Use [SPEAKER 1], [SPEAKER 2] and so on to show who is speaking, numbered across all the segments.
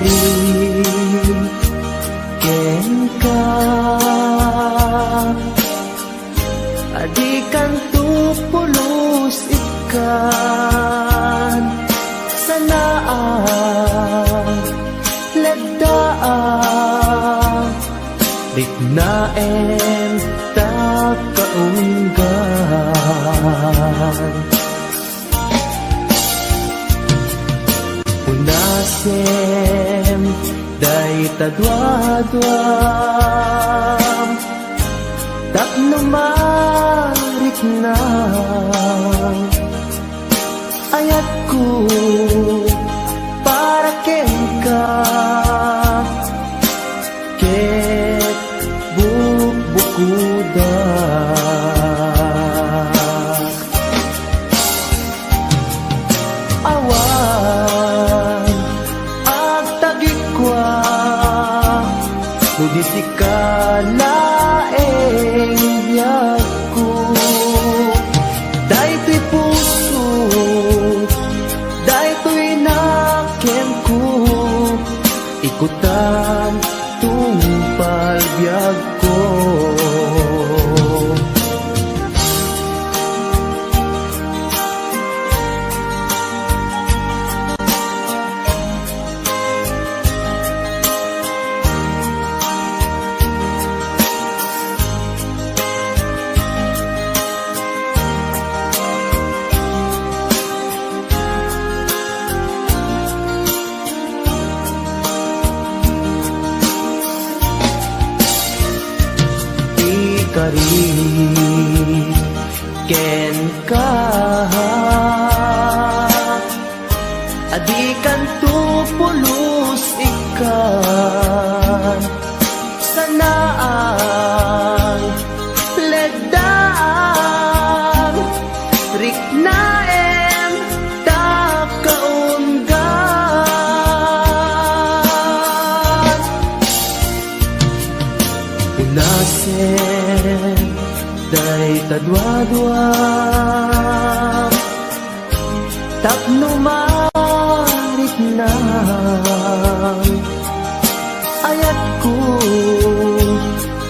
[SPEAKER 1] Ikarin ken ka adikan tu pulos ikan sanaan ladaan dignaen ta kaunggan unasem day tadwadwam tapno marik na ayat ko para ken ka ket bukuda awan at tagikwa nudi sikala ko daytoy puso daytoy nakem ko ikutan tungpal biag ko ikarin ken ka adikan tu pulos ikan sanaan ledaan riknaem ta kaunggan unasem day tadwadwa tapno marit na ayat ko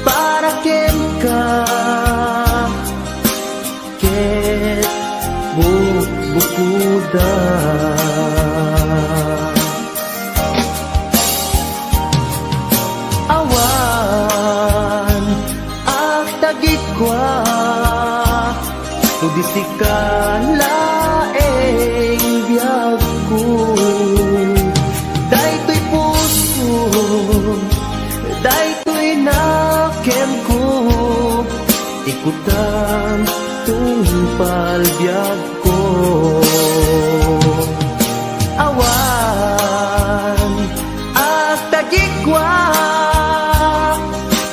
[SPEAKER 1] para ken ka ket bukuda awan ak tagikwa nudi sikala biag ko daytoy puso daytoy nakem ko ikutan tungpal biag ko awan at tagikwa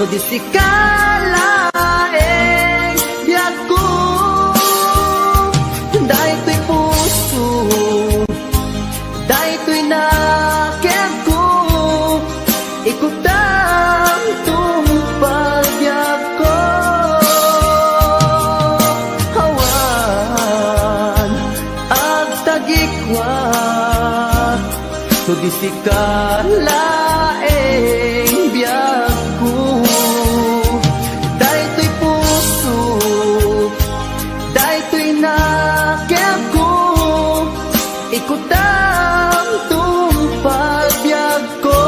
[SPEAKER 1] nudi sikala biag ko daytoy puso daytoy nakem ko ikutan tungpal biag ko awan ag tagikwa nudi sikala biag ko daytoy puso daytoy nakem ko ikutan tungpal biag ko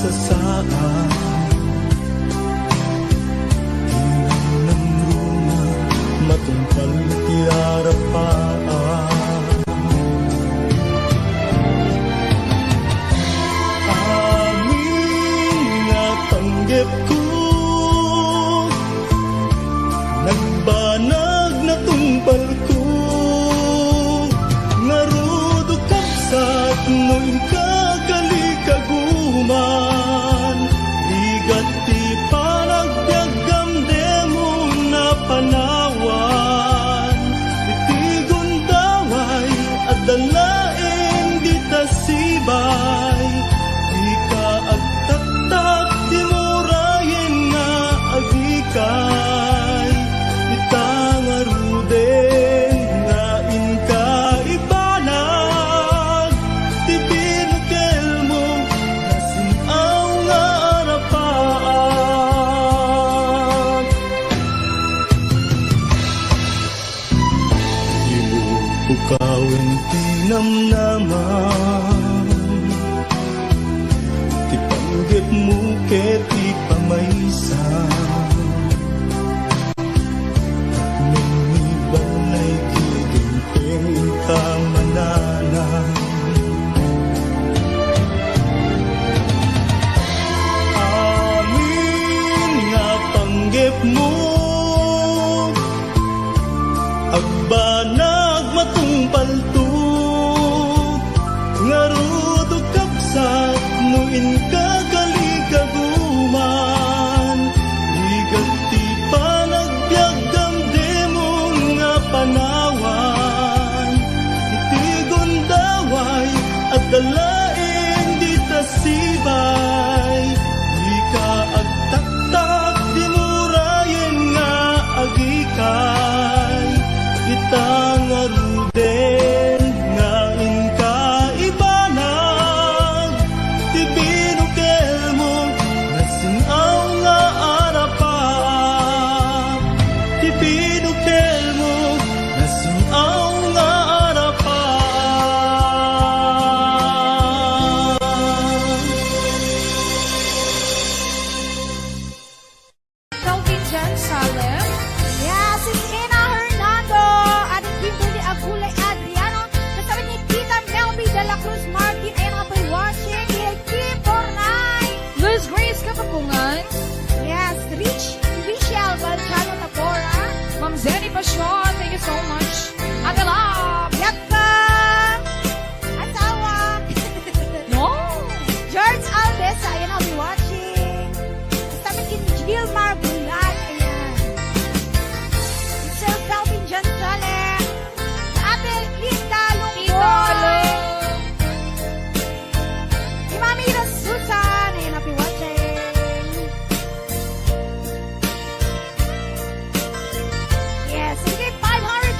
[SPEAKER 2] sasaan. Tingnan ng ruma, matungkal ti arapaan. Amin nga panggep ko, nagbanag na tungpal ko, ngarudo kapsat mo kagalikaguman, ligat ti panagbiagam demo na panawan, itigon daway at dalain di tasibay, di ka agtaktak di murayin nga agikay, itangaruden nga inka ibalag, ti binukel mo nasinaw nga arapaan. Ibukawin ti namnaman, ti panggep mo ket ti pamaysa, balay kidingpeng kamananan. Amin nga panggep mo, agbanag matungpal to, ngarudo kapsat no inkagaligagaman, ligat ti panagbiagam demong nga panawan, itigon daway at dalain di tasibay, di ka agtaktak di murayen nga agikay, itangaruden nga inka ibanag, ti binukel mo nasinaw nga arapan, ti binukel mo nasinaw nga arapan.
[SPEAKER 3] Calvin Jan Salem. Yes, it's Ina Hernando. At Kimberly Agulay Adriano. Kasama ni Tita Melby de la Cruz Martin. Ayan nga po'y watching. Kay Kim Bornay. Luz Grace Kapapungan. Yes, Richelle Balchano Tapora. Ma'am Zenny Pasyon. Thank you so much. Ate Love. Yakka. Asawa. No. George Alves. Ayan I'll be watching. Kasama ni Gilmar Bulan. Ayan. Sir Calvin Jan Salem. Ate Linda Lungboy. Si Mami Ira Susan. Ayan, happy watching. Yes, sige, 500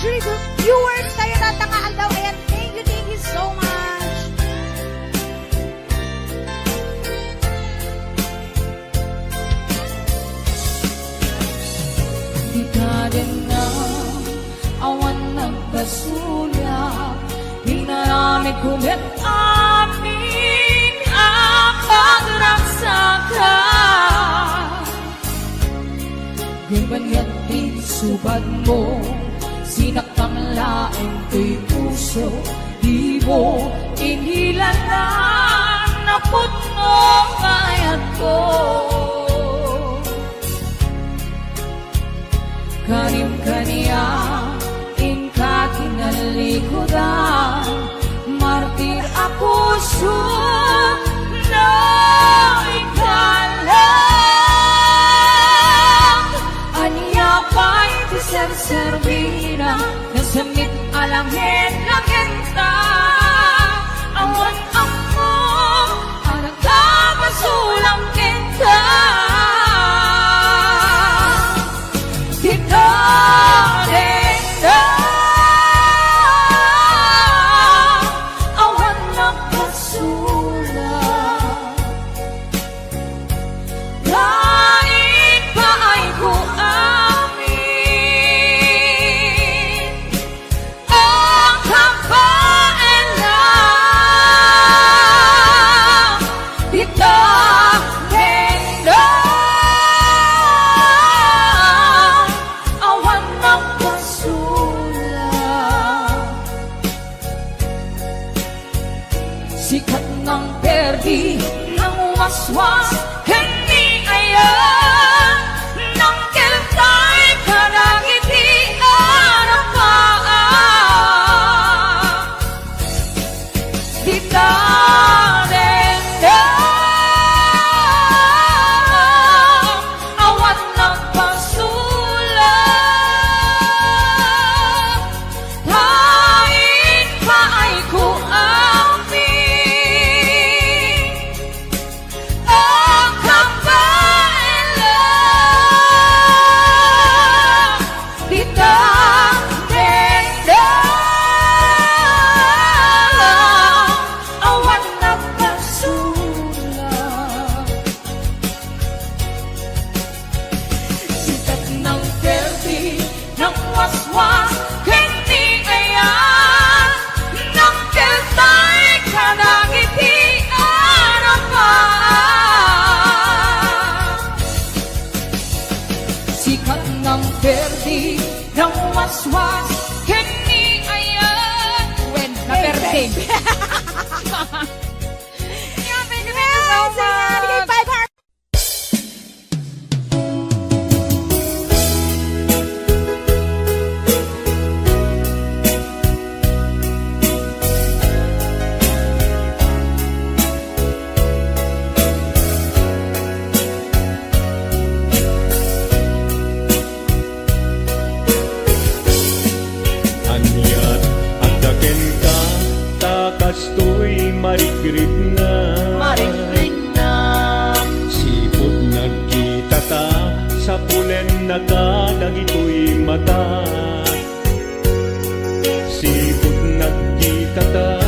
[SPEAKER 3] viewers tayo na tangaan daw. Ayan, thank you so much. Di ka din na awan nagbasulya, pinarami kulit amin ang pagragsakan. Ganyan din subad mo, sinakang laing ko'y puso, di mo inilanan na puno kayat ko. Kanim kaniya, inka kinalikudan, martir ako na ikalang. Anya pa'y tiserservira, nasamit alangin langenta, awan ako, ang nagkapasulang kita. Kita din na awan ng kaso. sikat ng perdi ng waswas, hindi ayan ng keltay karangitian ang paan. Di darendang awan ng pasulat, hain pa ay kuamin ang kapalan. Di darendang awan ng pasulat, sikat ng perdi ng waswas, hindi ayan ng keltay karangitian ang paan. Sikat ng perdi ng waswas, hindi ayan when na perdi. Yeah, thank you so much.
[SPEAKER 2] Anyat at daken ka, takas to'y marikrit na. Sipot nagkita ta, sa pulen nakadagito'y mata. Sipot nagkita ta,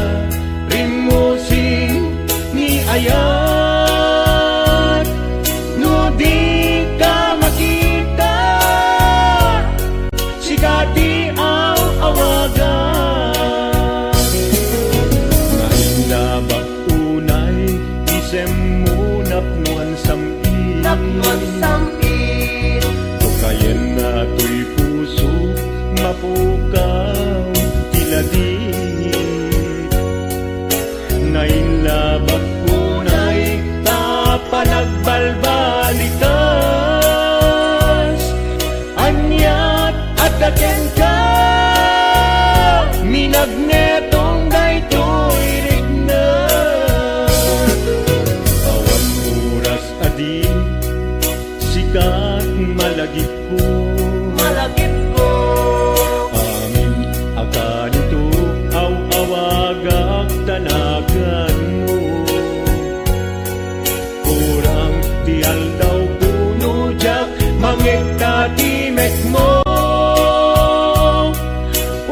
[SPEAKER 2] rimosing ni ayat. No di ka makita, sikati ang awagan. Ngayon labak unay, isem mo napnuan samit. Tukayan na to'y puso, mapukaw tiladit. Ngayon labak unay, tapanagbalbalikas. Anyat at daken ka, minagnetong daytoy rigna. Awan oras adi, sikat malagip ko. Amin akan ito, aw-awagak tanagan mo. Kurang tial daw puno jak, mangekta timek mo.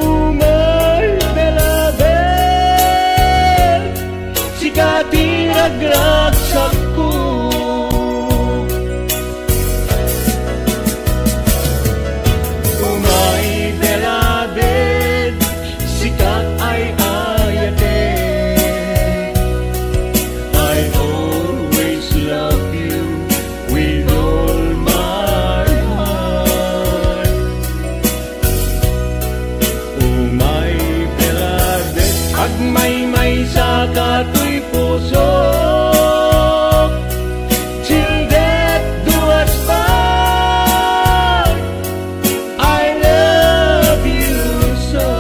[SPEAKER 2] Umay belabel, sikati ragragsak ko. Umay belabel, sikat ay ayate. I always love you with all my heart. Umay belabel, agmay-may sa kato'y puso. Till death do us part, I love you so.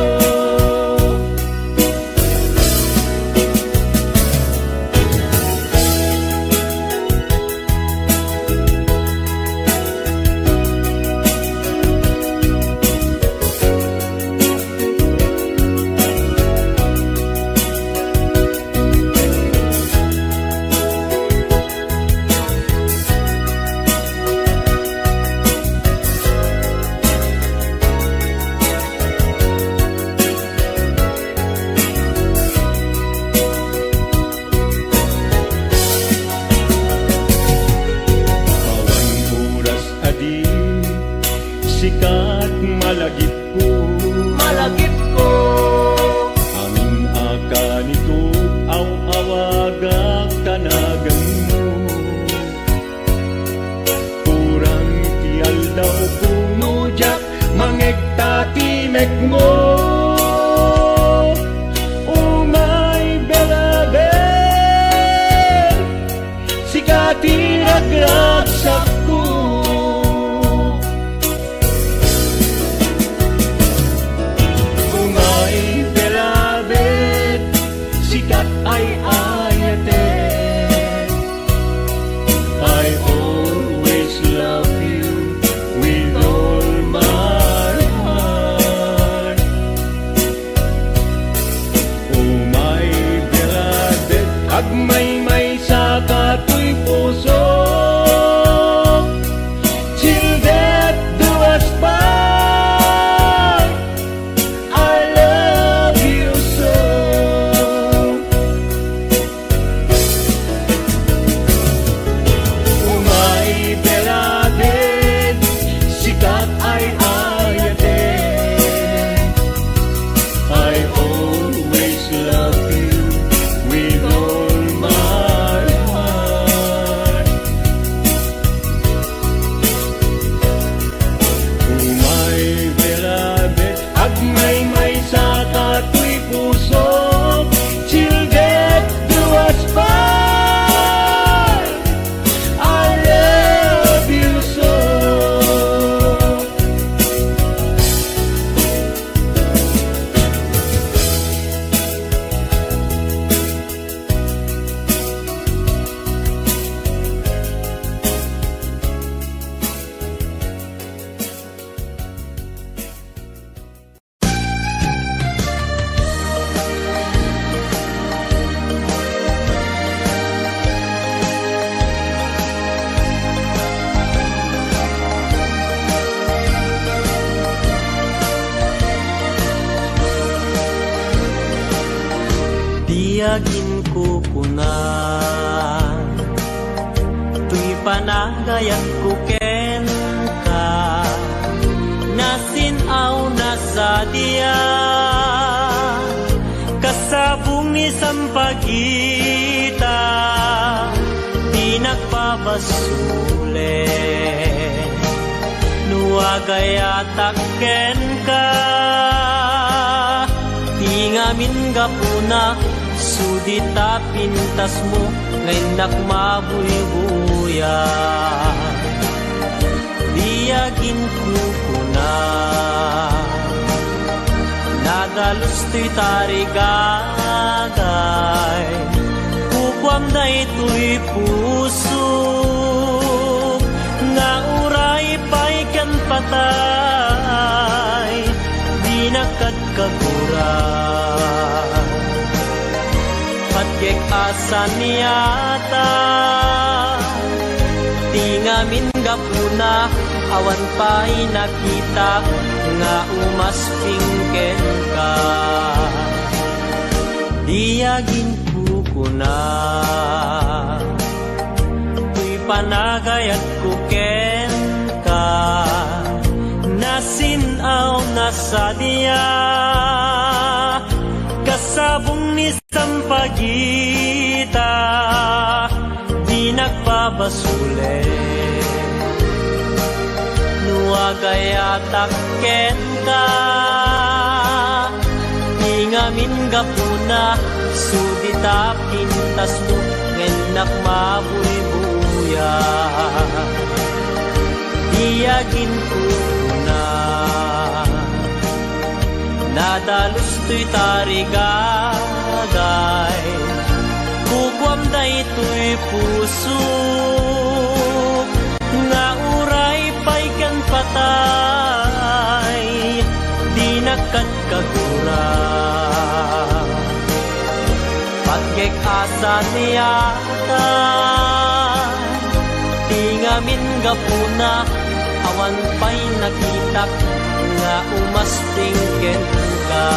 [SPEAKER 2] ay ayatin. I always love you with all my heart. Oh my beloved, agmay-may sa kato'y puso, till death do us part. I love you so. Oh my beloved, sikat ay ayatin. I always love you with all my heart. Oh my beloved, agmay-may sa kato'y puso, till death do us part. I love you so.
[SPEAKER 4] Tiyagin ko kunan, tuy panagayat ko ken ka, nasinaw na sa diya, kasabong ni sampagita, di nagpabasule, nuagayatak ken ka, tingamin gapuna, sudita pintas mo ngay nakmabuy-buya. Diyagin kukuna, nadalos to'y tarigagay, kukwam na ito'y puso, nga uray pa'y kan patay, di nakadkaguran. Patkek asan niyata, tingamin gapuna, awan pa'y nakita, nga umaspingken ka. Diyagin kukuna, tuy panagayat ko ken ka, nasinaw na sa diya, kasabong ni sampagita, di nagpabasule, nuagayatak ken ka, tingamin gapuna, sudita pintas mo, ngen nakmabuy-buya. Diyagin ko na, nadalos to'y tarigagay, kukwam na ito'y puso, nga uray pa'y kan patay, di nakadkaguran. Patkek asan niyata, tingamin gapuna, awan pa'y nakitak, nga umaspingken ka.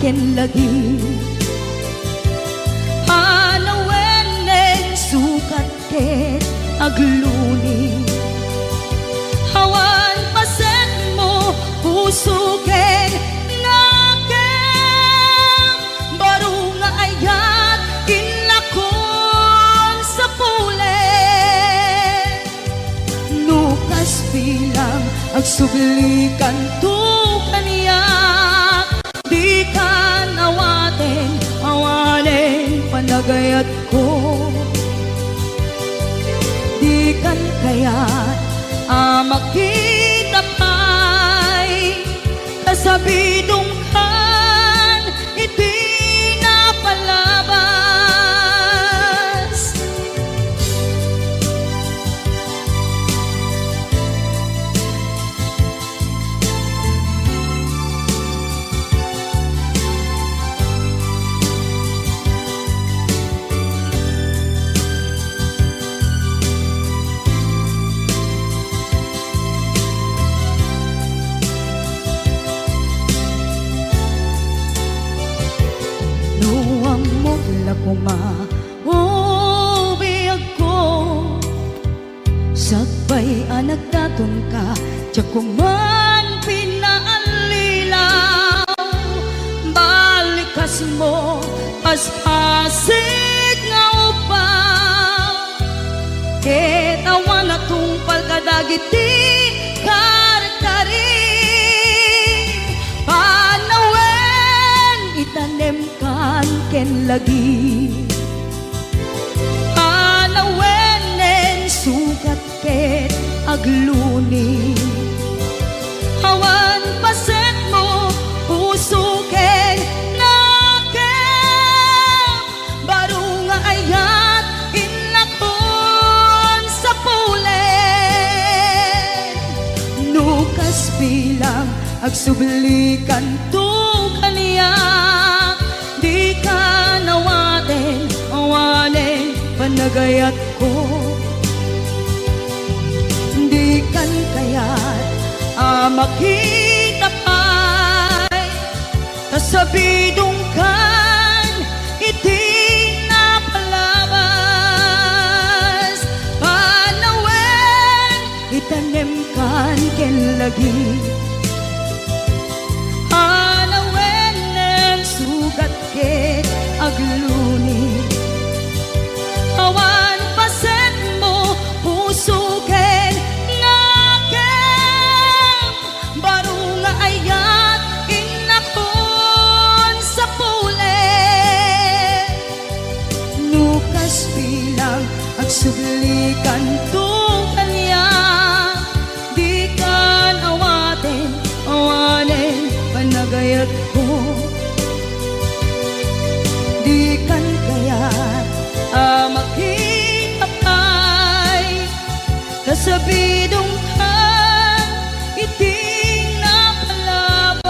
[SPEAKER 5] ken lagi. Panawenen sukat ket agluni, hawan pasen mo puso ken nakem, baru nga ayat kinlakon sa pulen. Nukas bilang agsublikan tu kaniyak, di kan awaten awanen panagayat ko. Di kan kayat makita pa'y kasabidong kan iti napalabas. Nuwang mo lakuma ubiyag ko, sakbay anak daton ka, tiyak kuman pinaalilaw. Balikas mo paspasig nga upaw, ketawan na tungpal kadagiti karkari. Panawen itanem kan ken lagi, panawenen sukat ket agluni, hawan paset mo puso ken nakem, baru nga ayat inlakon sa pulen. Nukas bilang agsublikan tu kaniyak, di ka nawaten awanen panagayat ko. Di kan kayat makita pa'y kasabidong kan iti napalabas. Panawen itanem kan ken lagi, panawenen sugat ket agluni, hawan pasen mo puso ken nakem, baru nga ayat inakon sa pulen. Nukas bilang agsublikan tu kaniyak, di kan awaten awanen panagayat ko. Di kan kayat makita pa'y kasabidong kan iti napalabas.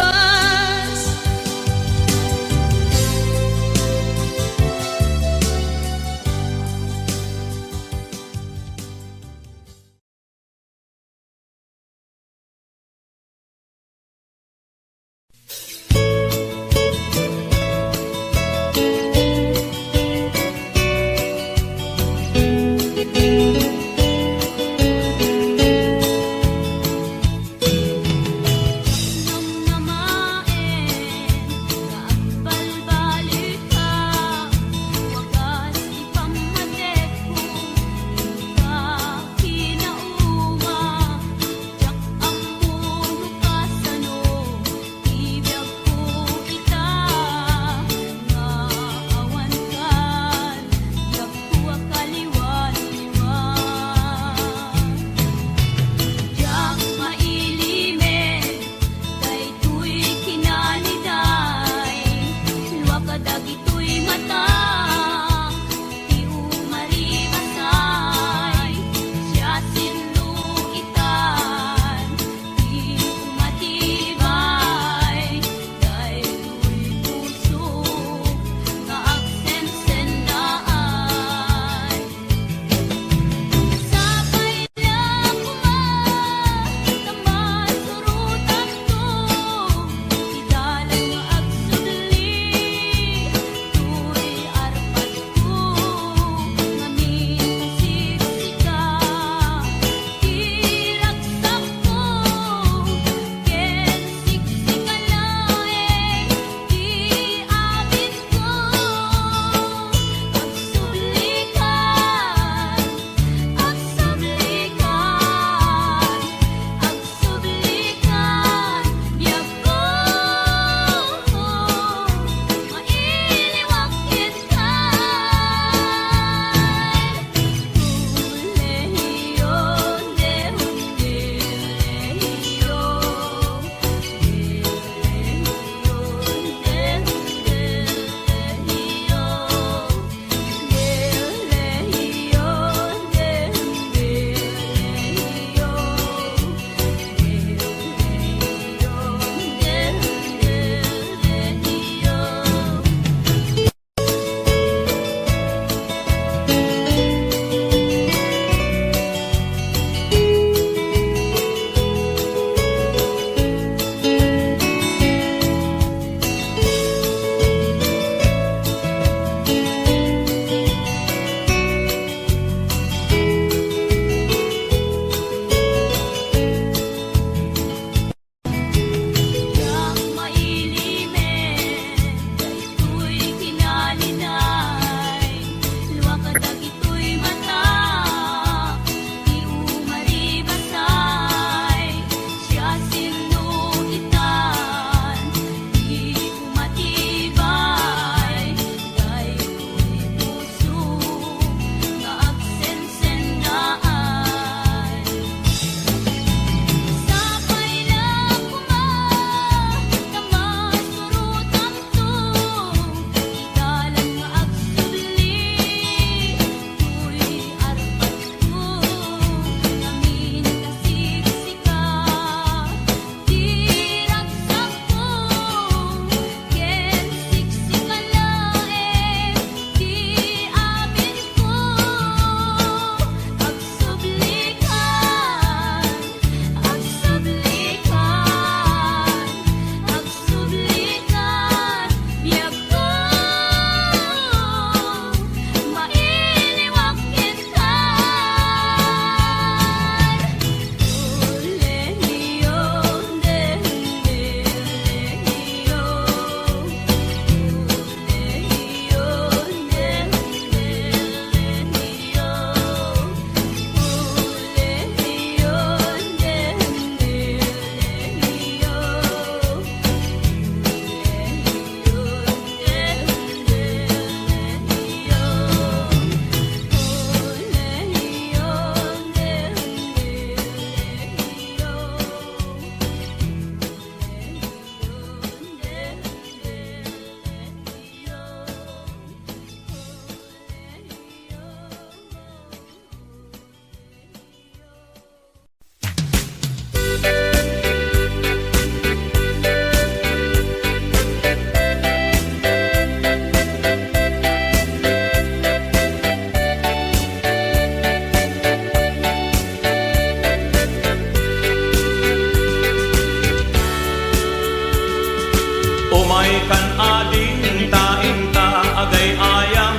[SPEAKER 2] agay ayam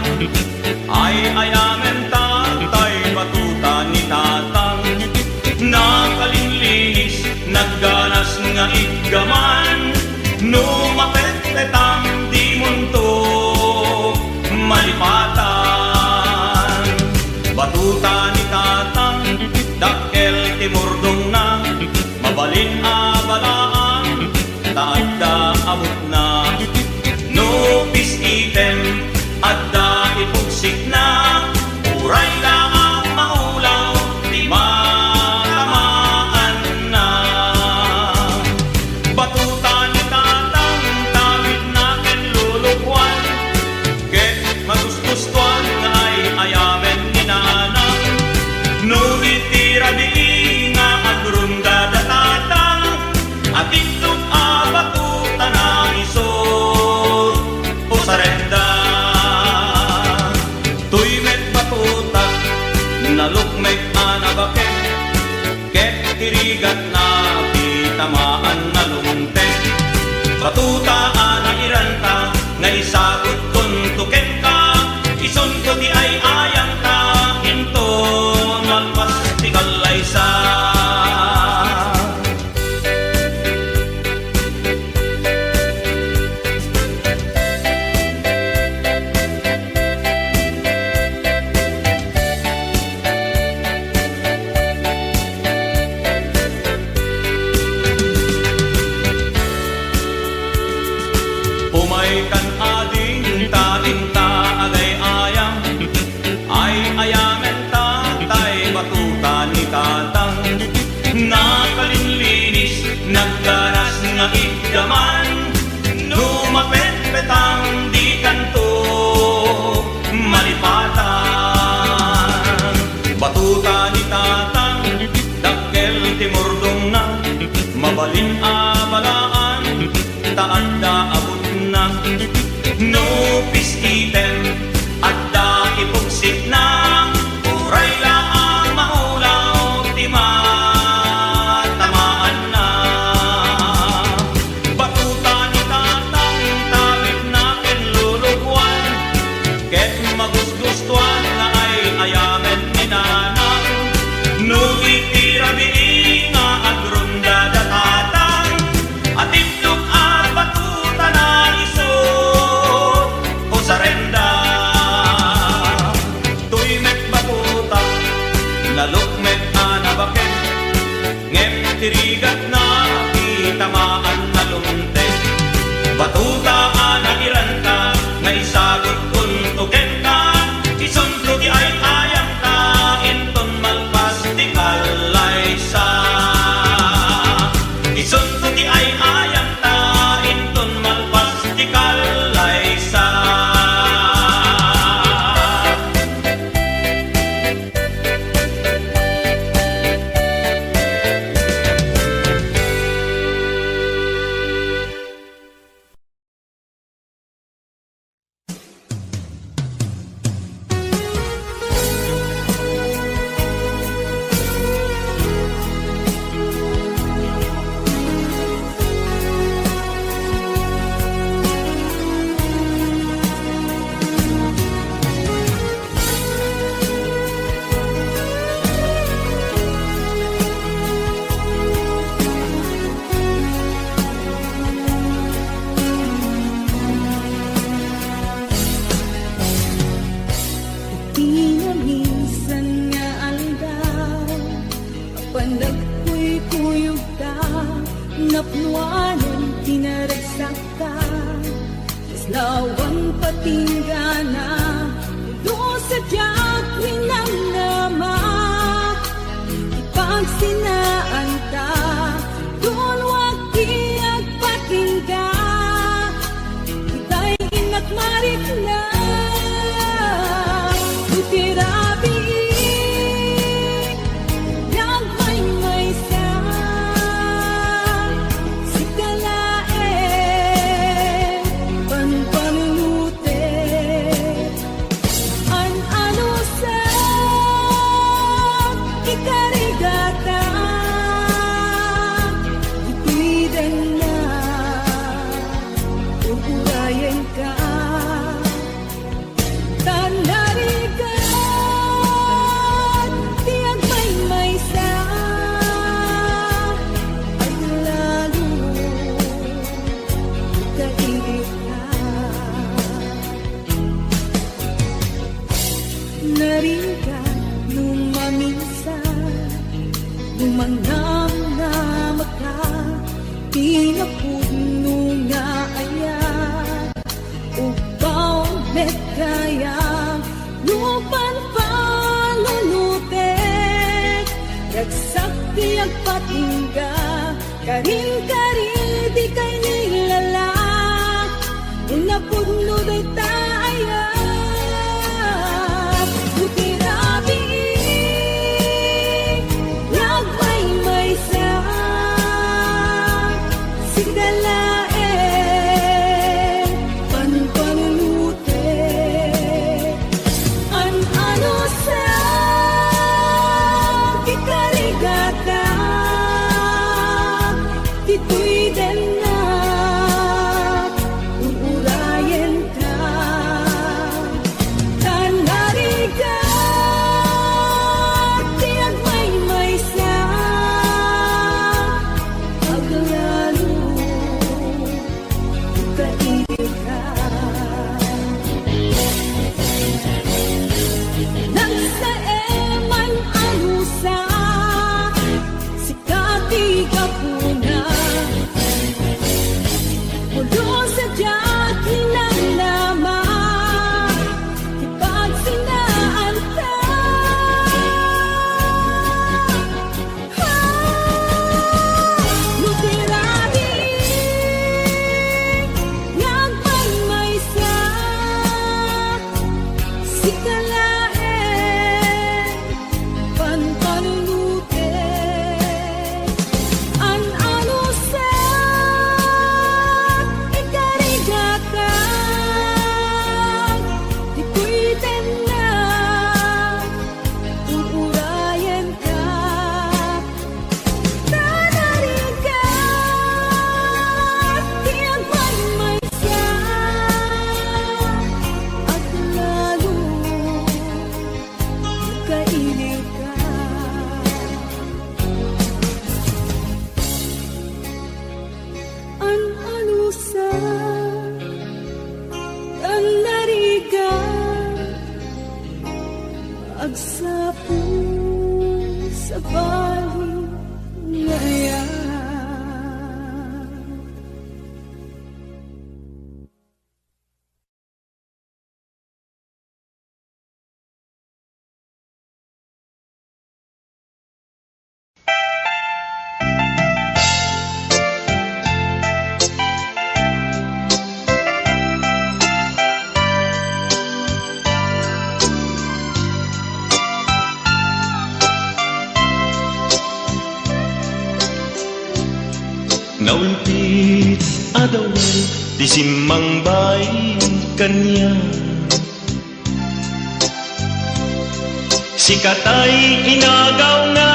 [SPEAKER 2] ay ayamen tatay batuta ni tatang nakalinlinis nagganas nga igaman numapetpetang di munto malipatan batuta ni tatang dakkel timurdong na mabalin abalaan taadda amot na nupis item adda ipugsik na uray na ang maulaw di matamaan na batuta ni tatang tawid na ken lulukwan ket magustustuan nga ay ayamen ni nanang nunit tira di nga agrunda da tatang at itlog abatuta na isod o sarenda tuy met batuta nalukmek anabaket ket tirigat na bitamaan na lumtek batuta ana iranta nga isagot tuntuken ka ison ko di ay ayang ka inton malpas ti kalaysa umay kan ading talinta agay ayam ay ayamen tatay batuta ni tatang nakalinlinis naggaras nga igaman numapetpetang di kanto malipatan batuta ni tatang dakkel timurdong na mabalin abalaan taadda abot na nupis item adda ipugsik na uray laang maulaw di matamaan na batuta ni tatang tawid na ken lulukwan ket magusgustuan nga ay ayamen ni nanang nugit tirabi nga agrunda da tatang at itlog abatuta na isod o sarenda tuy met batuta nalukmet anabaket ngem tirigat na kitamaan na lumtek batuta ana iranta nga isagot kuntuken ka ison ko di ay ayang ka inton malpas ti kalaysa ison ko di ay ayang ka inton malpas ti kalaysa
[SPEAKER 5] Minsan nga aldaw Panagpuy kuyog ka Napnuanan tinaragsak ka Islawan patinggana Doon sa diyak winamnama Ipagsinaan ka Doon wagi at patingga Ita'y inakmarit na Utirabi Nagmay-may sa Sikalae Panpanunute sayang lupan palunutek Ragsak tiyag patingga Karin-karin di kay nilala Unapudno day taaya Butirabi Nagmay-may sa Sigdalae Panpanunute An-ano sa Kikarigata Dito'y din na Uurayan ka Tanariga Tiyag may sa Paglalo Kaibig ka Nang sa eman anusa Sikati ka puna Mulo sa diyak hinanama Ipagsinaan ka Lutirari Nagmay sa Sikalae Panpanunute An-ano sa Ikarigata Dito'y na Uurayan ka Tanariga Tiyag may sa At lalo Kainil ka An-ano sa Tanariga Agsapo sa bali ngayon
[SPEAKER 2] Naulpit adawan di simang bay kanya Sikatay inagaw nga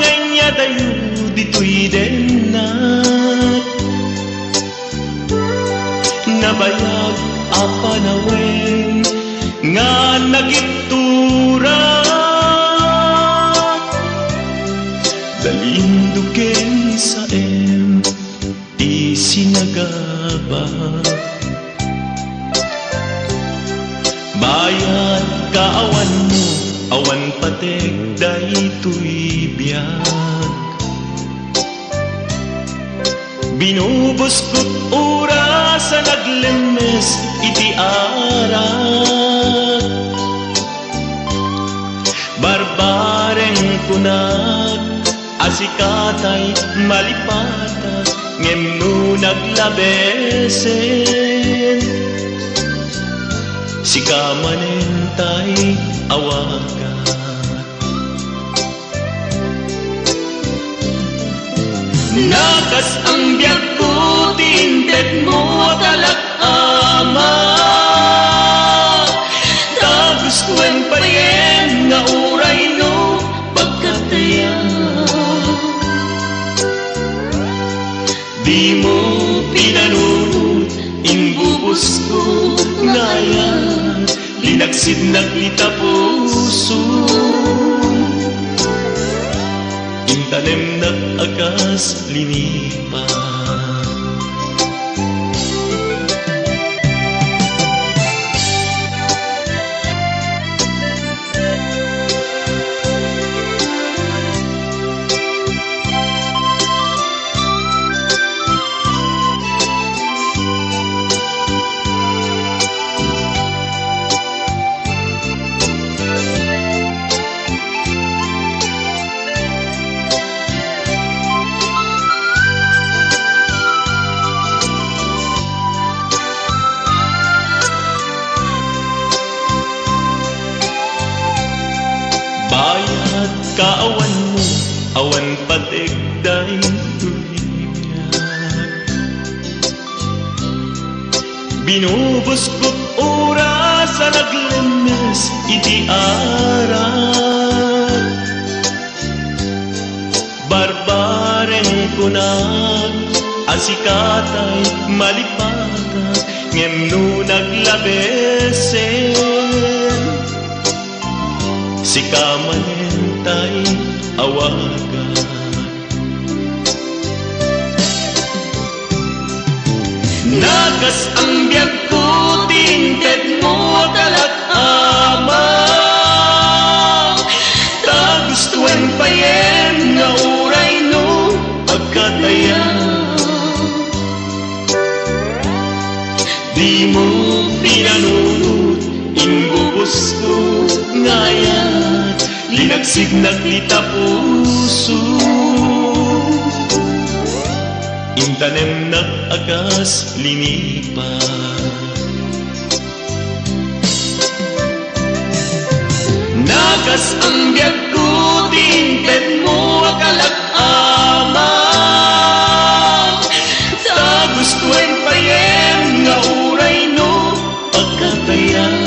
[SPEAKER 2] nganya dayo dito'y denat Nabayag apanawen nga nagiptura Dalinduken sa di sinagaba Bayan kaawan mo awan patek daytoy biyag Binubuskot oras sa naglemes iti arak Barbareng kunat asikatay malipatag ngem no naglabesen sikamanentay awaga nakas ang biyak ko tinted mo talak-ama tapos kuen payen nga uray no pagkataya di mo pinanunod imbubos ko ngayon linaksid naglita puso intanem nag-akas linipa kaawan mo, awan patigday tuligan. Binubos ko't oras sa naglemes iti aral. Barbaren ko nag asikatay malipatag ngem no naglabesen. Si kamanentay awagan. Nagas ang biyag ko, tinted mo talak-amang. Tagustuhan pa yen nga uray no pagkatayan. Di mo pinanunod, inbubos ko ngayon, linagsig nagtita puso. Intanem nag-agas linipat. Nagas ang biyag ko, tinted mo akalag-amang. Tagustuhan pa yen nga uray no pagkatayan.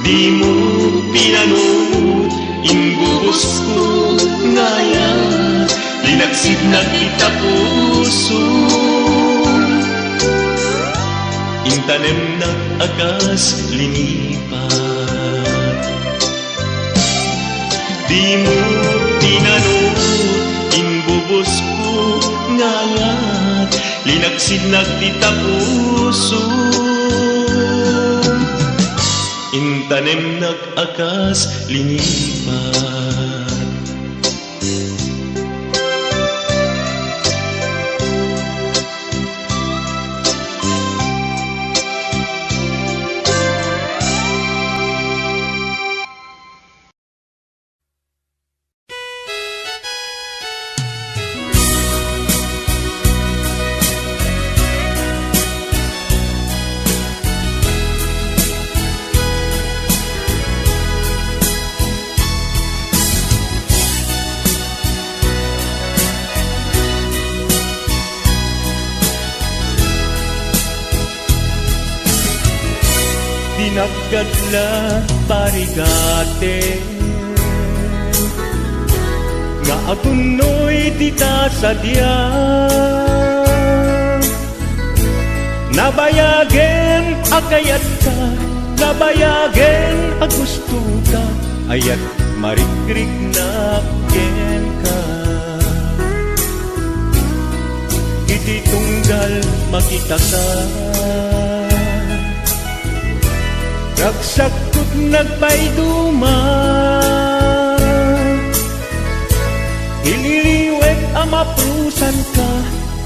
[SPEAKER 2] Di mo pinanunod, inbubos ko ngayon, linagsig nagtita puso. Intanem nag-agas linipat. Di mo pinanunod, inbubos ko ngayon, linagsig nagtita puso. Intanem nag-agas linipat. Dinaggadla parigate nga atunoy dita sadya. Nabayagen akayat ka, nabayagen agusto ka, ayat marikrik na ken ka. Iti tunggal makita ka, ragsakot nagpayduma. Ililiwek ama prusan ka,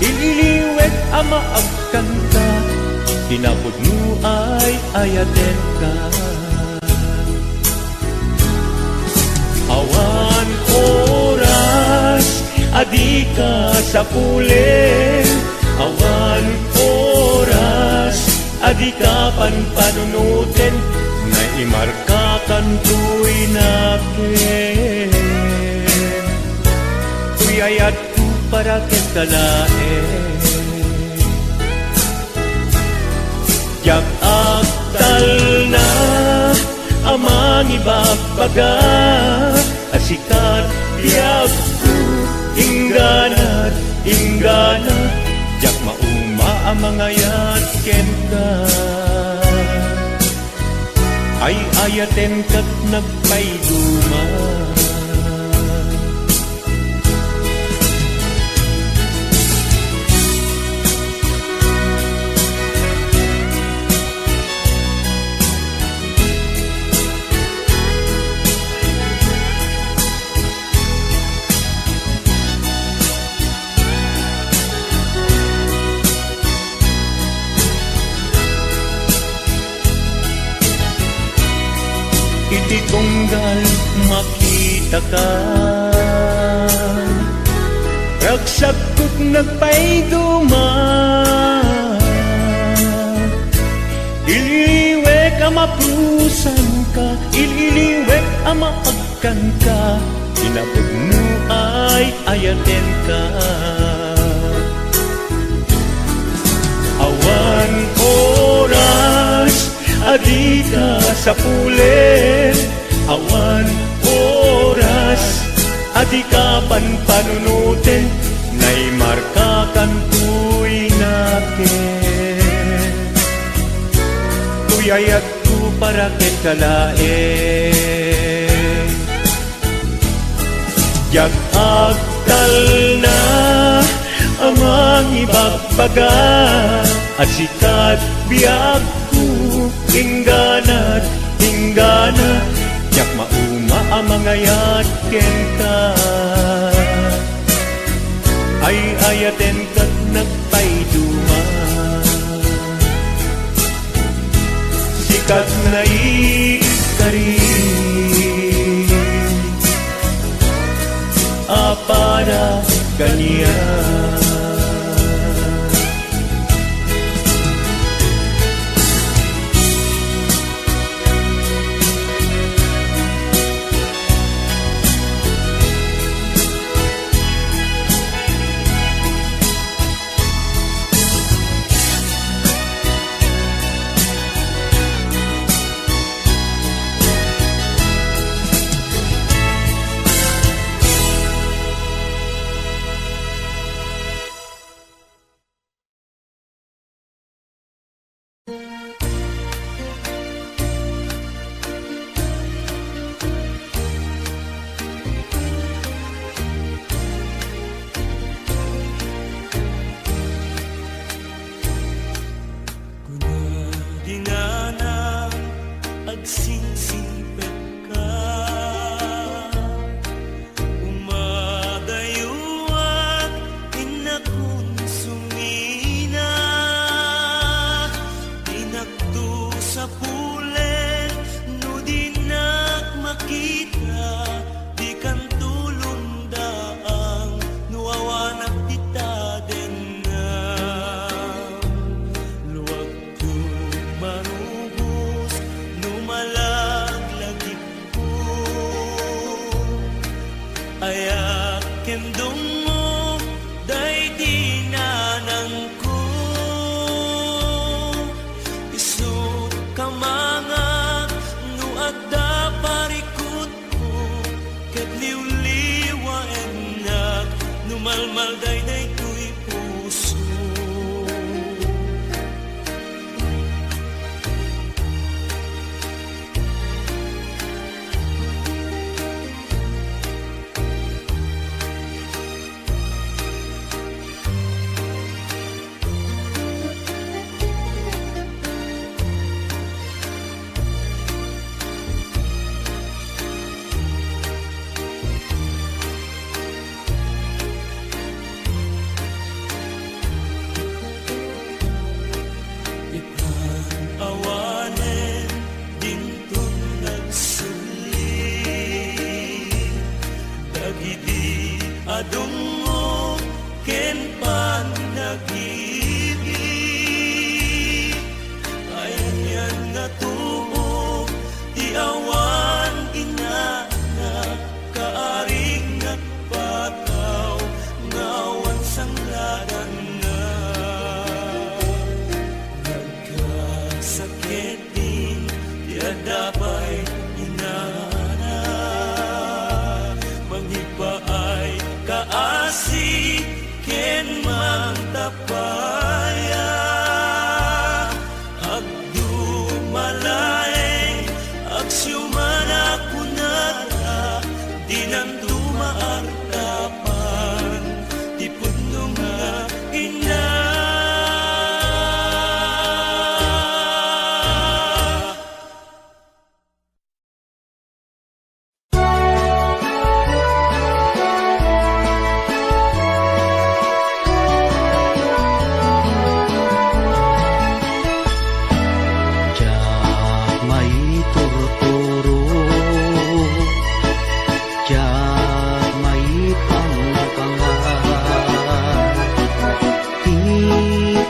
[SPEAKER 2] ililiwek ama agkan ka, tinapod mo ay ayaten ka. Awan oras, adi ka sa pulen. Awan oras, adi ka panpanunutin, na imarkakan tu'y nakin. Tuyayat ko para kentalain. Yak aktal na amang ibagbaga, asikat diyak ko, ingganat, ingganat, yak mauma ang mga yatken ka. Ay ayaten kat nagpayduma. Iti tunggal makita ka, ragsakot nagpayduma. Ililiwek amaprusan ka, ililiwek amaagkan ka, inapod mo ay ayaten ka. Awan oras, adi ka sa pulen. Awan oras, adi ka panpanunutin. Nay marka kantuy natin. Tuyayat ko para ket kalaen. Jag agtal na amang ibagbaga, at sikat biyag ko ingganat inggana. Jak mauma amangayat ken ka, ay ayaten kat nagpayduma. Sikat na ikarin, para ganyan.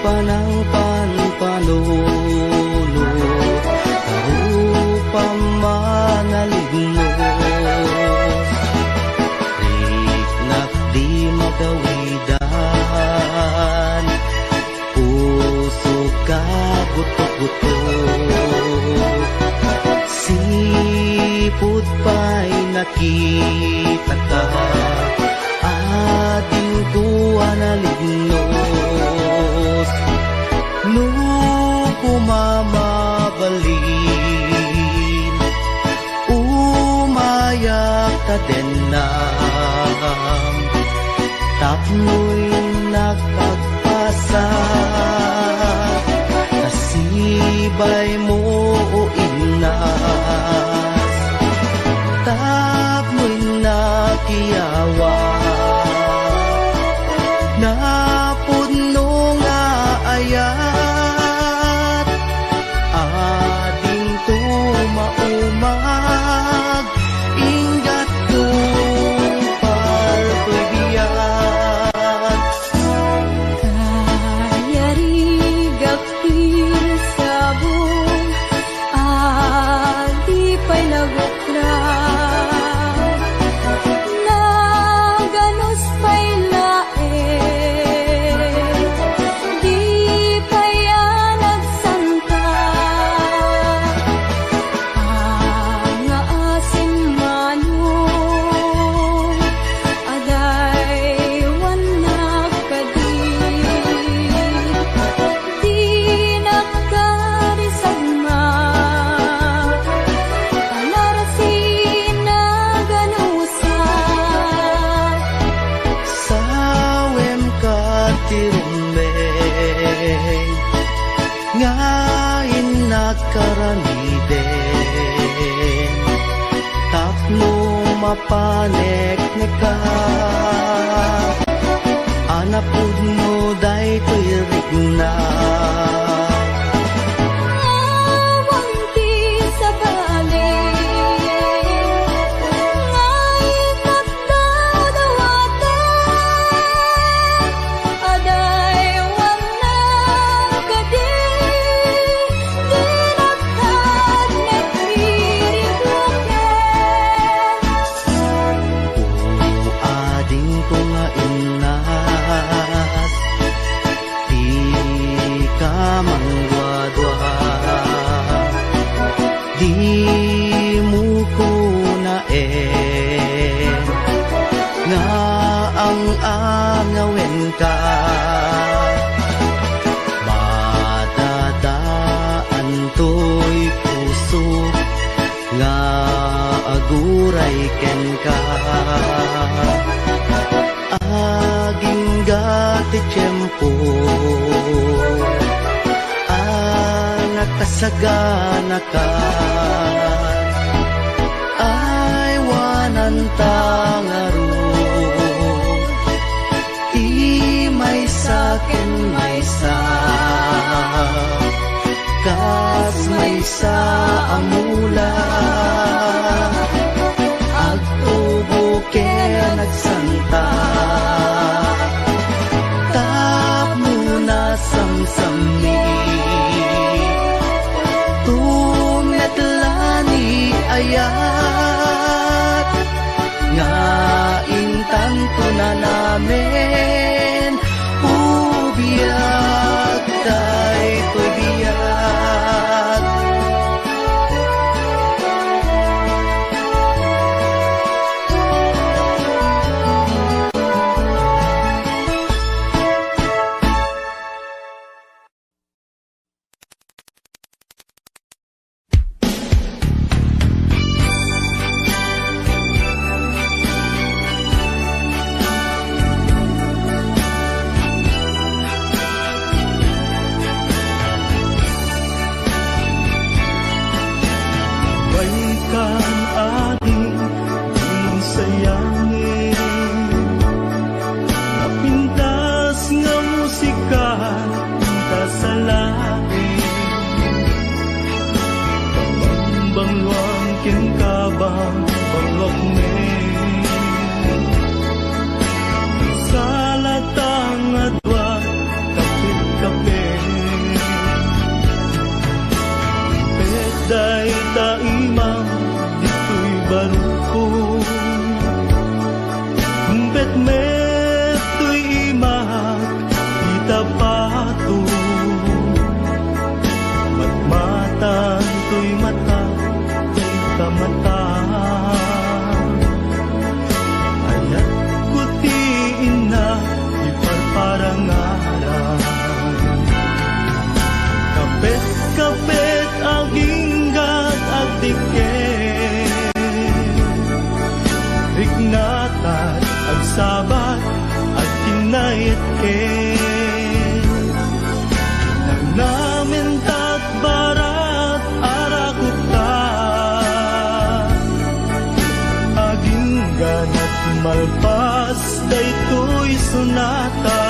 [SPEAKER 1] Panang panpanulot, buto. Sipud pa'y nakita ka, ating tuwa na lignos. Nung kumamabalin, umayak ka din na, tapno'y nakagpasa. Nasibay mo o inas, tapno'y nakiyawa. Napuno nga ayat, ading tumaumag, ingat tupal ko'y biyak.
[SPEAKER 5] Kayarigapil sabong adi pa'y naguklat, naganos pa'y laet, di pa'y nagsangka. Ang asin manong aday wanak kadi, di nakarisagma, panarasin na ganusan.
[SPEAKER 1] Sawem ka tirumbeng, ngayon nakaramiden, tapno mapanek ka. Anapud mo day ko'y rigna,
[SPEAKER 5] Awang ti sa balik, ngay pagdadawaten, aday wanak kadi, di nakadnek pirituken.
[SPEAKER 1] ading ko nga inas, di ka mangwadwa, di mo ko naen, nga ang angawin ka. Matadaan to'y puso, nga aguray ken ka. Aging gati tiyempo, nakasagana ka, ay wanan tangaron, di may sakin may sa, kas may sa amula, agtubo kaya nagsanta, tapno na samsami, tumetlani ayat, nga intanto na namin, ubiyag tay ko'y biyak.
[SPEAKER 2] Balikan ating sayangin, napintas nga musika ta sa langit, bangluang kin kabang bangwag men, salatang adwa kapit-kapit, peday taimang dito'y baruko, bet meto'y imak itapato,
[SPEAKER 1] to'y mata, to'y kamata. Aya't kutiin na iparparang araw. Kapit-kapit ang inggat at dikit, Rignatan ang sabat at kinait-kit. Nang namin barat arakuta, aging ganat malpas daytoy sunata.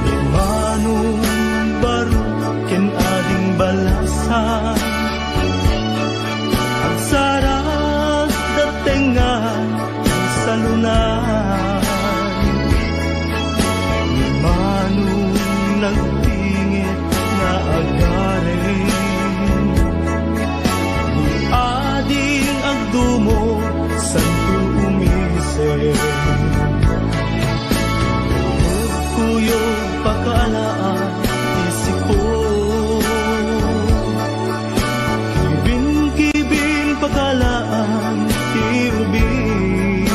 [SPEAKER 1] Imanong baro ken ading balasan, ang sarap datengan sa lunan. Imanong nagpingit na agarin, ni ading agdumo santo umisip. Kuyog pakalaan isip ko, kibing-kibing pakalaan tiubing.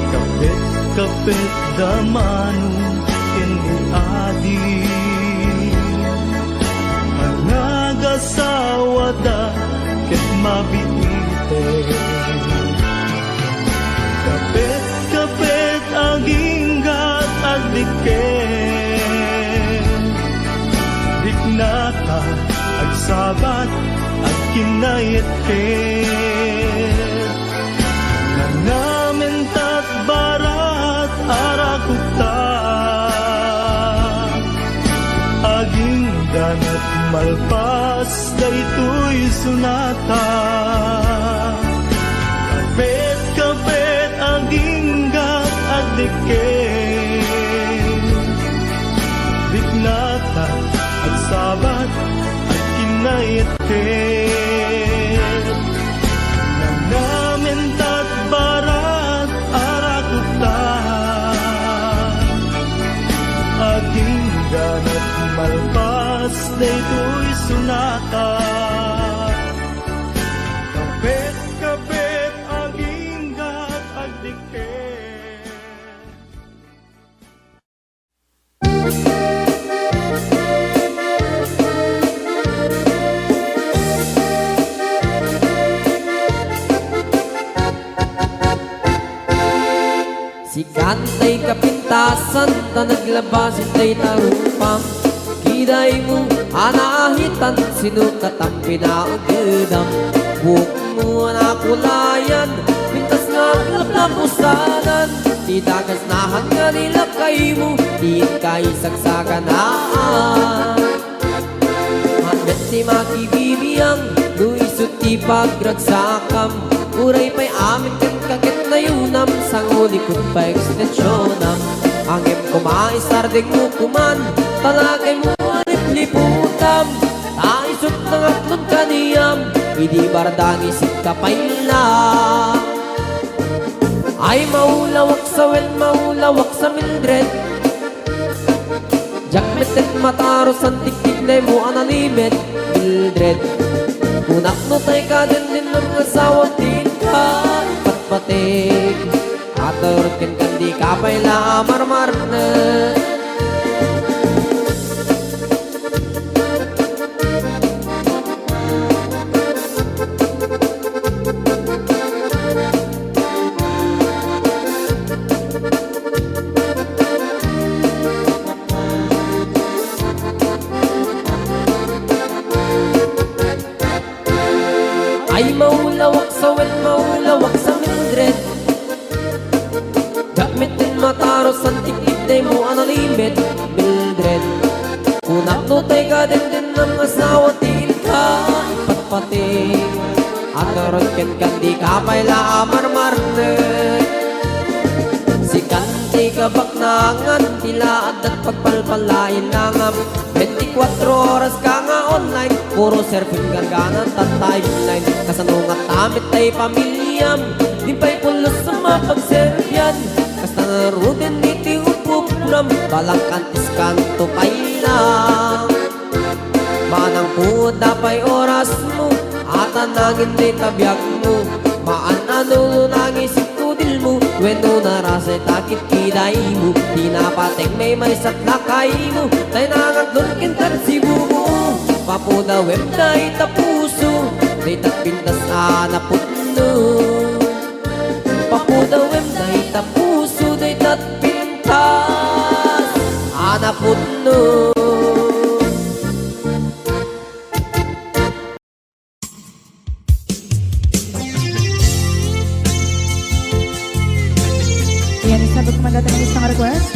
[SPEAKER 1] Kapit-kapit damanong adi, managasawa da ket mabiite. Kapit-kapit ang inggat at dikit, Dignata ag sabat at kinait-kit. Nanamin tat barat arakuta, aging ganat malpas daytoy sunata. Kapit-kapit ang inggat at dikit, Dignata at sabat at kinait-kit. Nang namin tat barat arakuta, aging ganat malpas daytoy sunata. Kapit-kapit ang inggat at dikit.
[SPEAKER 6] Si kantay kapintasan ta naglabas itay tarupang, kiday mo anahitan sinukat ang pinaagdam. Buhok mo nakulayan, pintas nga aglap na pusanan, di dagas nahan nga nila kay mo, di kay sagsaganaan. Mandat si makibibiyang, luisot ti pagragsakam, uray pa'y amin kan kakit na yunam, sang ulikot pa ekstensyonam. Angem kumaisarding mo kuman, talagay mo alip-liputam, taisot ng atlong kaniyam, idi bardang isip kapayla. Ay maulawak sa wen, maulawak sa Mildred, jakmetet mataros ang tiktik mo analimet Mildred. Kunak no tay ka din ng asawa din ka patpatig, aturot ken kandi kapayla marmar na. Ay maulawak sa wen, maulawak sa Mildred, gamitin mataros ang tiktik mo analimet Mildred. Kunak no tay ka din ng asawa din ka ipatpating, aturot ken kandi kapayla marmarne. Si kanti kabaknangan tila adat pagpalpalain langam, 24 oras ka nga online, puro surfing garganan at timeline. Kasanungat amit ay pamilyam, di pa'y pulos sa mapagservyan, kasta narudin iti upupuram, balang kantis kanto pay lang. Mapud dapay oras mo at anangin di tabyak mo. Maanano nang isip tudil mo when no narasay takit kiday mo. Di napateng may sat lakay mo tay nangatlon kintar sibu mo. Papuda web day tapuso day tapintas anaputno. Papuda web day tapuso day tapintas anaputno.
[SPEAKER 3] Yan, sabot ko mandata ng isang request.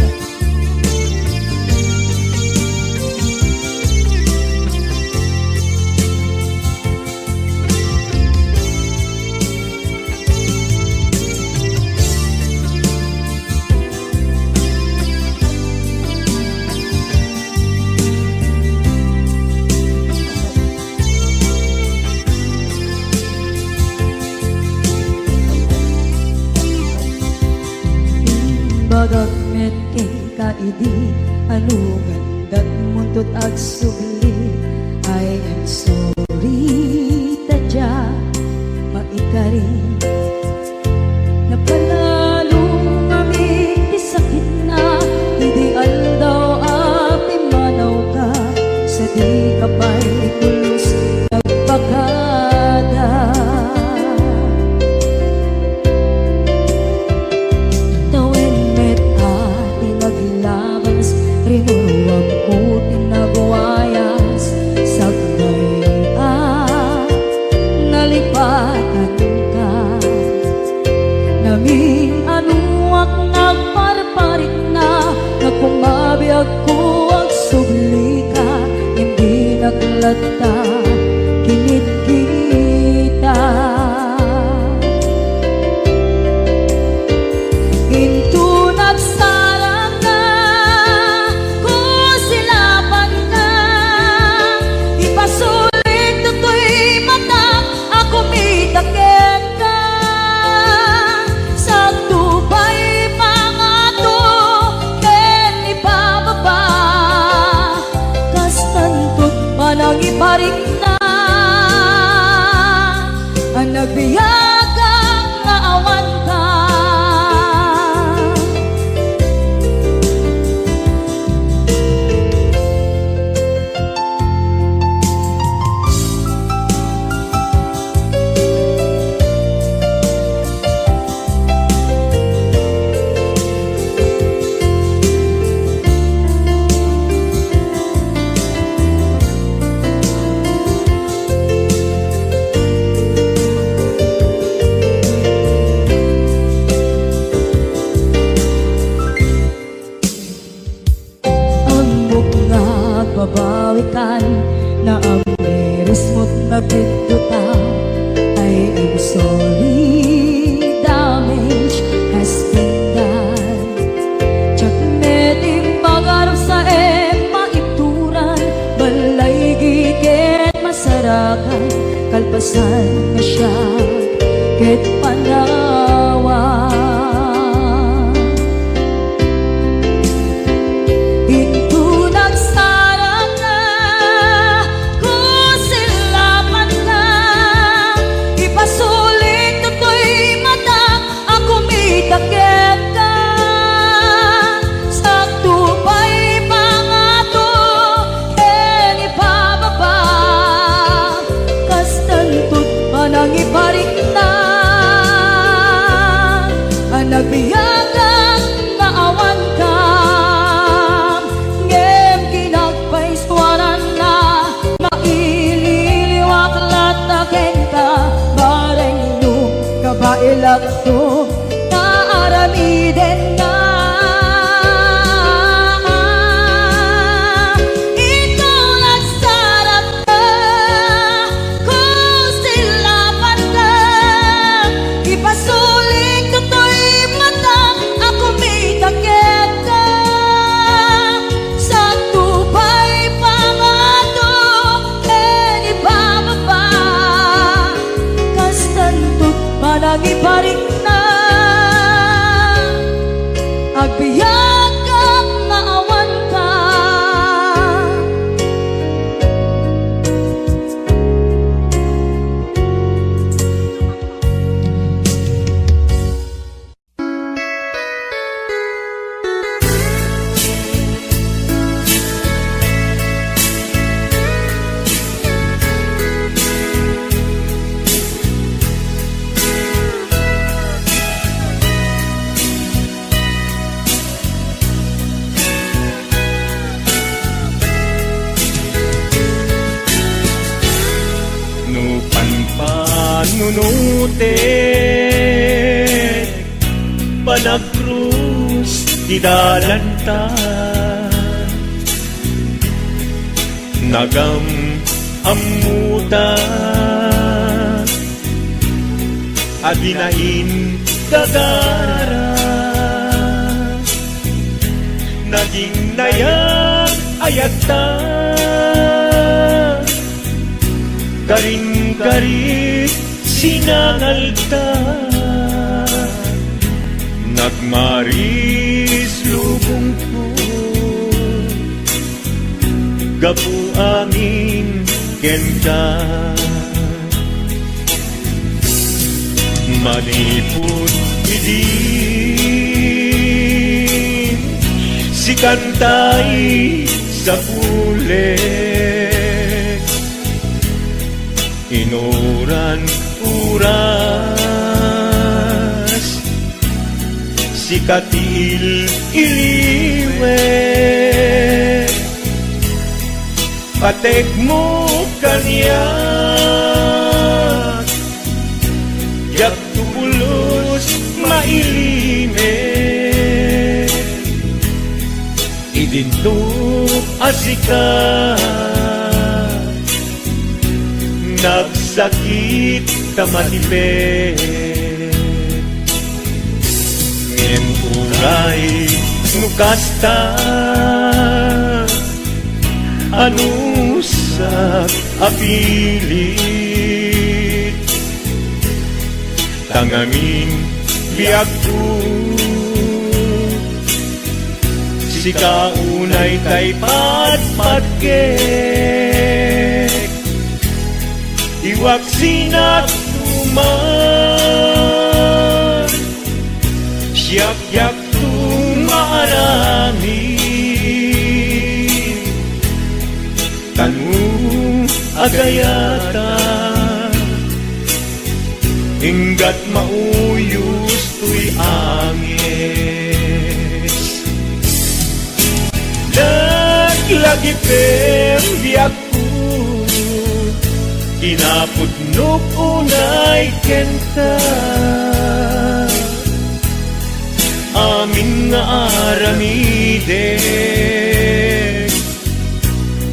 [SPEAKER 5] Bagat met kay kaidi anugan dat muntot ag subli. I am sorry tadya maikari napalalo ngami di sakit na ideal daw api manaw ka sa di kapay kulos nagpakada. Rinuruwag ko tinagwayas sagbay nalipatan ka namin anuak nagparparit na nagpumabiyag ko ang subli ka hindi naglata kinit kita into nagsarang na kusilapan na ipasulit tutoy mata ako mitaken ka sa tubay mga to ken ipababa kastantot panang iparik na ang nagbiyagang naawan ka. Babawikan na ang meres mo't nagpinduta. I am sorry, damage has been done. Tsak meting magarap sa maituran balay gigit masarakan kalpasan na siya ket panawa. Nang iparik na ang nagbiyagang naawan ka ngem kinagpaiswanan na maililiwak lataken ka bareng nung kabailak to naaramiden na. Nang iparik na
[SPEAKER 2] panunutin panagkrus idalanta nagam amuta adinain dagara naging nayang ayata karin-karit sinangalta nagmaris lubong ko gapu amin kenta manipod idin si kantay sa pulet inuran uras si katil iliwet patek mo kanya yak tubulos mailimet idinto asika nagsakit kamatipet ngem uray nukasta anusak apilit tangamin biag ko si kaunay kay patpatgek iwak sinat tuman siyak-yak tumarami kanu agayata hinggat mauyos tuy angis lagi pem biyak ko inapudnok unay kenta amin nga aramide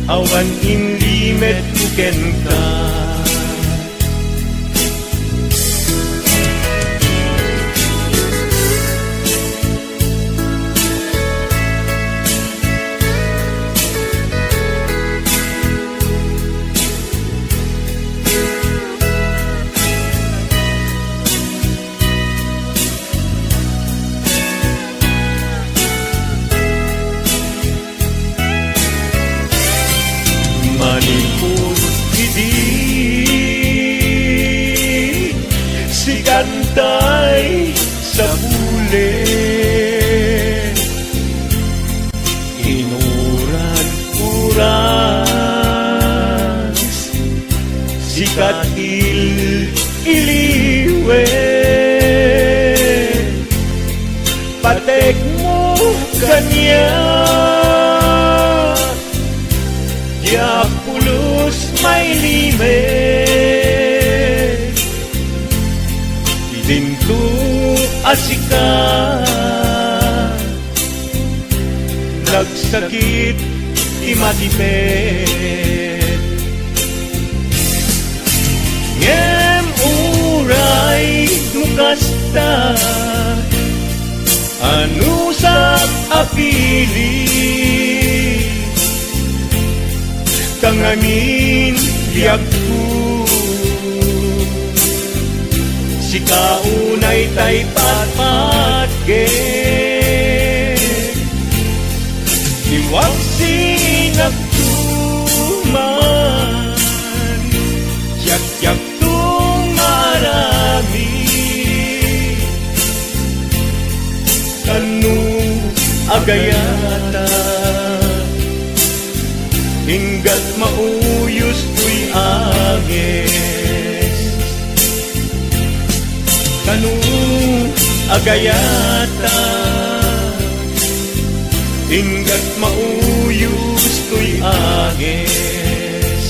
[SPEAKER 2] awan inlimet kenta manipod idi si kantay sa bulet inuran uras si katil iliwet patek mo kanya yak pulos may limet idinto asika nagsakit imatipet ngem uray nukasta anusak apili kangamin biag ko si kaunay tay patpatgek iwag sinagtuman yak-yak tumarami kanu agayata hinggat mauyos tuy agis kanu agayata hinggat mauyos tuy agis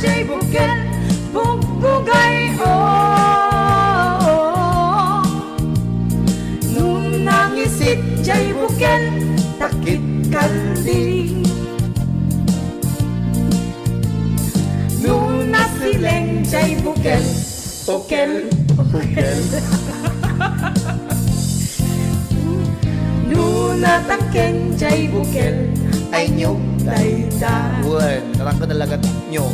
[SPEAKER 5] jay bukel bugbugay nung nangisit jay bukel takit kalding nung nasileng jay bukel bukel nung natangken jay bukel ay nyog dayda
[SPEAKER 7] Word, tarang ko talaga nyo.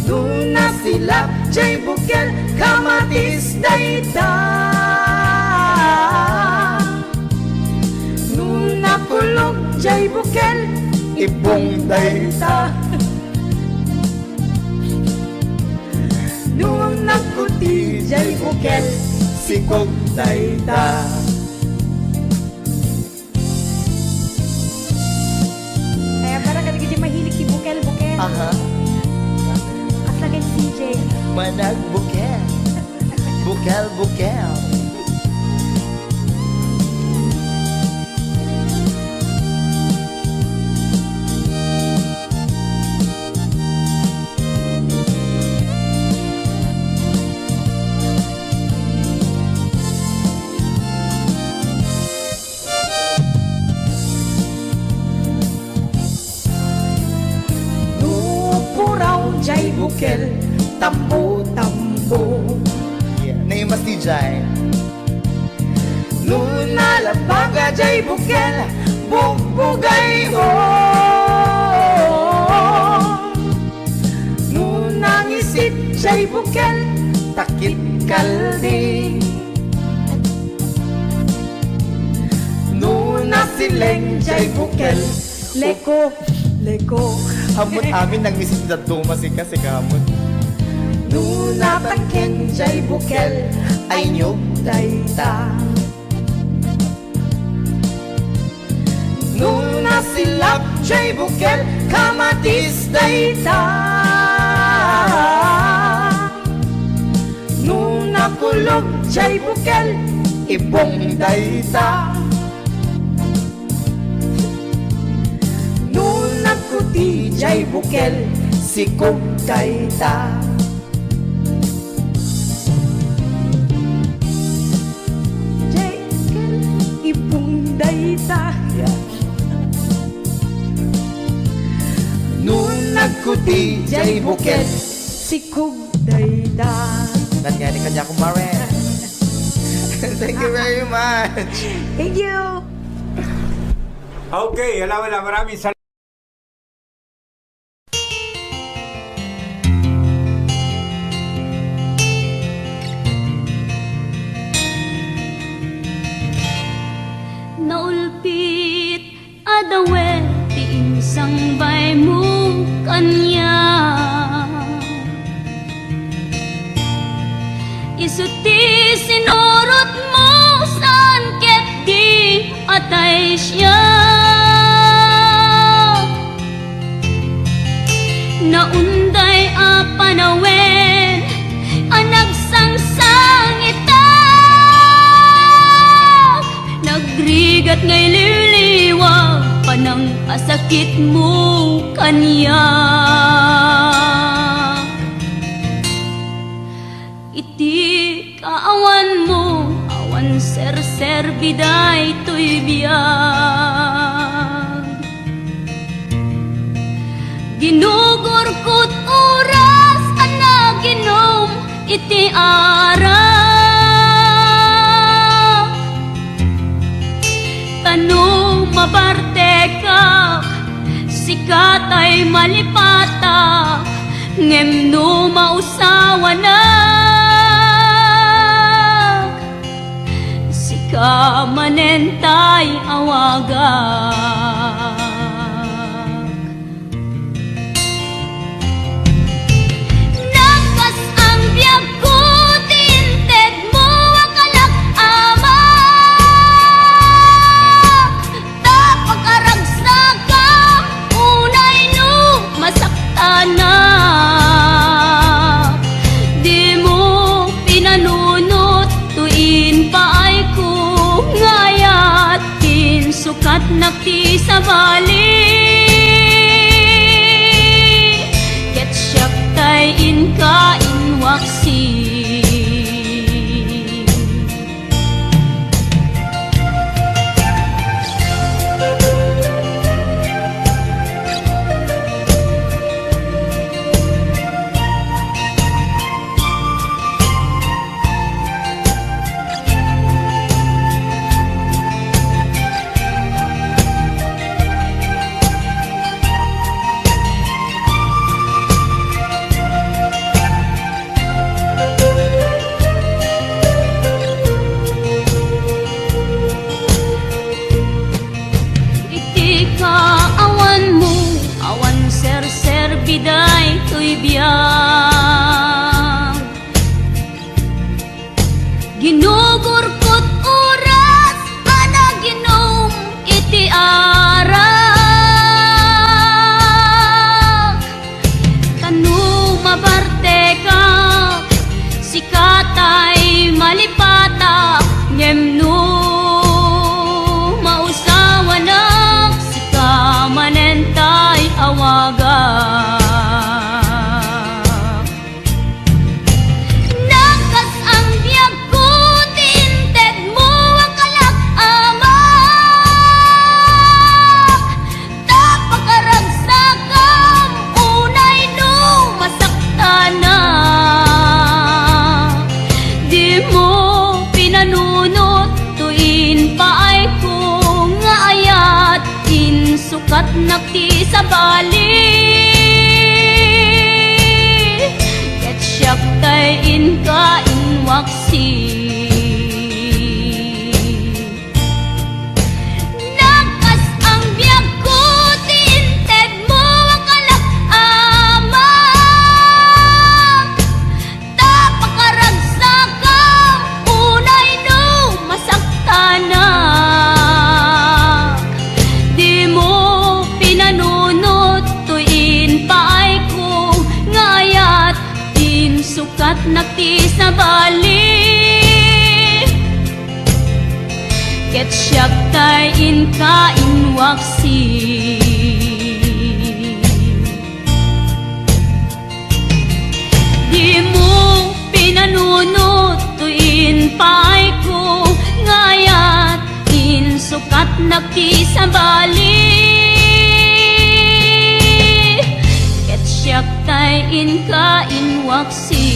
[SPEAKER 5] Nuna silap jay bukel kamatis dayda Nuna kulog jay bukel ibong dayda Nung nakuti jay bukel sikog dayda
[SPEAKER 3] Kaya para ka nagiging mahilig si Bukel.
[SPEAKER 7] Aha,
[SPEAKER 3] At lagay si CJ.
[SPEAKER 7] manag bukel. Bukel.
[SPEAKER 5] Nupuraw jay bukel tambo
[SPEAKER 7] Yeah, naimas di Jai.
[SPEAKER 5] Nuna labaga jay bukel bugbugay Nuna ngisit jay bukel takit kaldi Nuna sileng jay bukel leko
[SPEAKER 7] Hamot amin nang misis na dumasi kasi kamot.
[SPEAKER 5] Nuna tangken jay bukel ay nyog dayda Nuna silap jay bukel kamatis dayda Nuna kulog jay bukel ibong dayda Nuna kuti jay bukel sikog dayda Jay bukel ibong dayda
[SPEAKER 7] Yeah.
[SPEAKER 5] Nung nagkuti jay bukel sikog dayda
[SPEAKER 7] Nangyari kanya akong Maren. Thank you very much.
[SPEAKER 5] Thank you!
[SPEAKER 1] Okay, wala, maraming salamat.
[SPEAKER 8] Naulpit adawe ti insang bay mo kanya isuti sinurot mo saan ket di atay siya naunday a panawen anagsangsang nagrigat ngay liliwag panang asakit mo kanya iti kaawan mo awan ser biday to'y biyag ginugurkot oras anaginom iti ara Tanong mabarte ka, sikat ay malipata, ngem no mausawa na. Sika manentay awagak. Nakas ang biyag ko, tinted mo akalak ama. Masaktan na di mo pinanunot tuin pa ay kung ngayatin sukat nakti sa bali sukat nakti sa bali ket siyak tay inka inwaksi nakas ang biyag ko tinted mo ang kalak-ama tapakaragsagang unay no masaktanak di mo pinanunot tuin paay ko ngayat din sukat nakti sa bali ket siyak tay inka inwaksi di mo pinanunot tuin paay ko ngayat din sukat nakti sa bali ket siyak tay inka inwaksi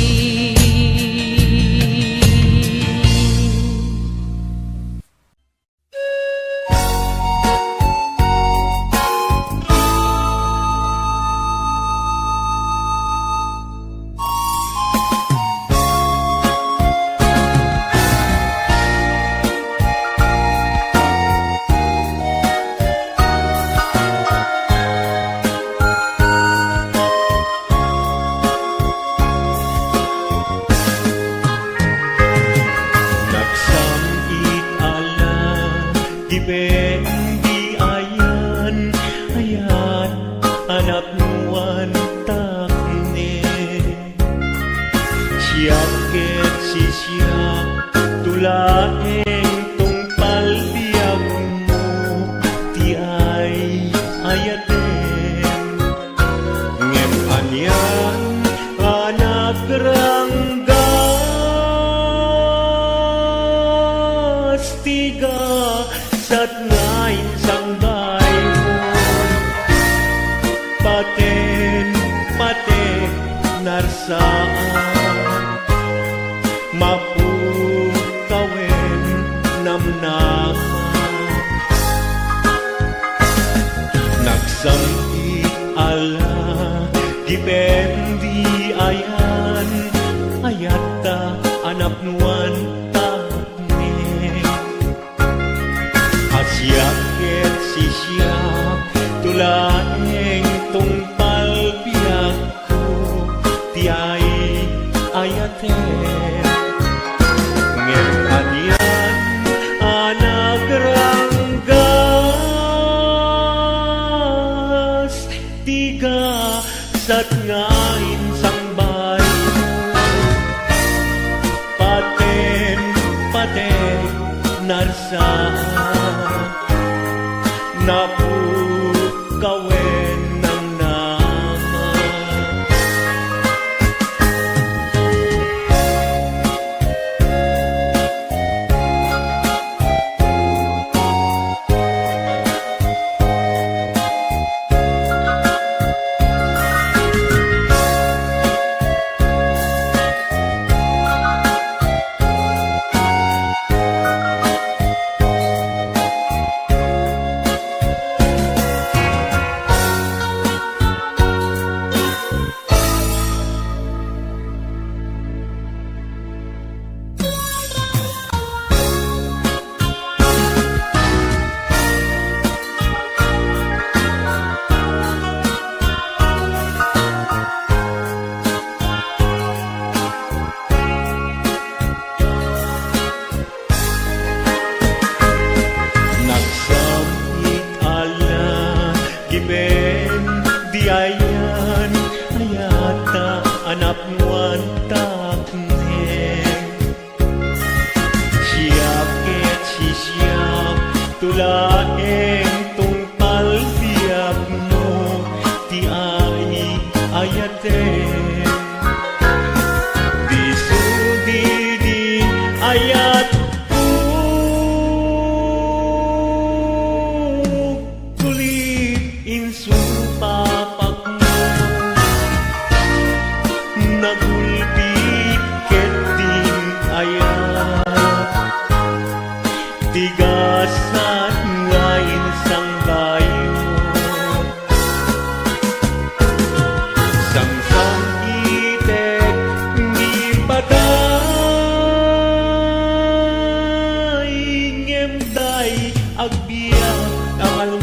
[SPEAKER 2] Nagsamit ala Dibendi ayan Ayan Anak nuan takne Siyak ket si siyak Tulaeng tungpal biyag mo Ti ay ayaten Ngem anyan anak ranggas tiga sat ngain sang bayon paten paten narsaan mapu kawen namnahan nagsamit ala dipendi ayan ayata anak nuan takne asyak ket si siyak tulaeng tungpal biyak ko tiay ayaten ngem anyan anak ranggas tiga sat ngain sang bayo paten paten narsaan napu kawen ng nama ang